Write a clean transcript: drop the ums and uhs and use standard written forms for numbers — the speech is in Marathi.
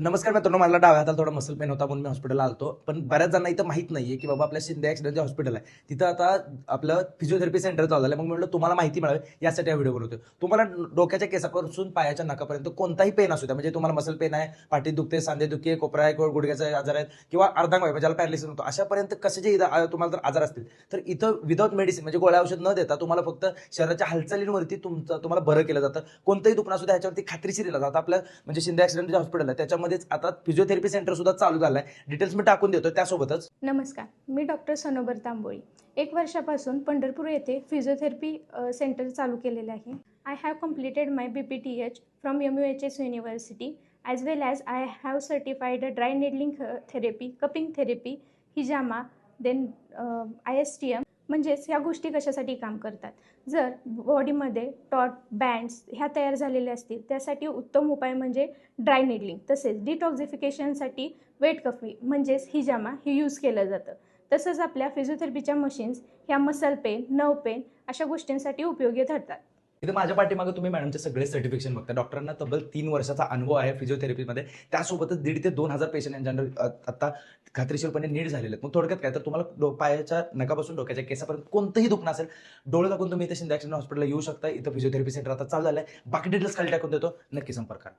नमस्कार मित्रांनो, मला डाव्या हाताला थोडा मसल पेन होता म्हणून मी हॉस्पिटलला आलतो. पण बऱ्याच जणांना इथं माहित नाहीये की बाबा आपल्या शिंदे ॲक्सिडेंट जे हॉस्पिटल आहे तिथं आता आपलं फिजिओथेरपी सेंटर चालू झालं. मग म्हणलं तुम्हाला माहिती मिळावी यासाठी हा व्हिडिओ बनवतोय. तुम्हाला डोक्याच्या केसापासून पायाच्या नखापर्यंत कोणताही पेन असू द्या, म्हणजे तुम्हाला मसल पेन आहे, पाठीत दुखते, सांधे दुखी, कोपरा आहे किंवा गुडघ्याचा आजार आहेत किंवा अर्धांगवायू म्हणजे ज्याला पॅरालिसिस होतो, अशापर्यंत कशाचे तुम्हाला जर आजार असतील तर इथं विदाऊट मेडिसिन म्हणजे गोळ्या औषध न देता तुम्हाला फक्त शरीराच्या हालचालींवरती तुम्हाला बरं केलं जातं. कोणतंही दुखणं असू द्या ह्याच्यावरती खात्रीशीर इलाज. आता आपल्या म्हणजे शिंदे ॲक्सिडेंट जे हॉस्पिटल आहे त्याच्यामध्येच आता फिजिओथेरपी सेंटर सुद्धा चालू झालं आहे. डिटेल्स मी टाकून देतो. त्यासोबतच नमस्कार, मी डॉक्टर सनोबर तांबोळी. 1 वर्षापासून पंढरपूर येथे फिजिओथेरपी सेंटर चालू केलेले आहे. I have completed my BPTH from MUHS university as well as I have certified dry needling therapy, cupping therapy, हिजामा, देन ISTM. म्हणजेच ह्या गोष्टी कशासाठी काम करतात. जर बॉडीमध्ये टॉट, बँड्स ह्या तयार झालेल्या असतील त्यासाठी उत्तम उपाय म्हणजे ड्राय नेडलिंग. तसेच डिटॉक्झिफिकेशनसाठी वेट कफी म्हणजेच हिजामा हे यूज केलं जातं. तसंच आपल्या फिजिओथेरपीच्या मशीन्स ह्या मसल पेन, नर्व पेन अशा गोष्टींसाठी उपयोगी ठरतात. इथे माझ्या पाठीमागे तुम्ही मॅडमचे सगळे सर्टिफिकेशन बघता. डॉक्टरांना तब्बल 3 वर्षाचा अनुभव आहे फिजिओथेरपीमध्ये. त्यासोबतच 1,500 ते 2,000 पेशंट यांच्या आता खात्रीशीरपणे नीट झालेले आहेत. मग थोडक्यात काय तर तुम्हाला पायाच्या नखापासून डोक्याच्या केसापर्यंत कोणतंही दुखणं असेल, डोळे दाखवून तुम्ही इथे शिंदे ॲक्सिडेंट हॉस्पिटलला येऊ शकता. इथं फिजिओथेरपी सेंटर आता चालू झालं आहे. बाकी डिटेल्स खाली टाकून देतो. नक्की संपर्क करा.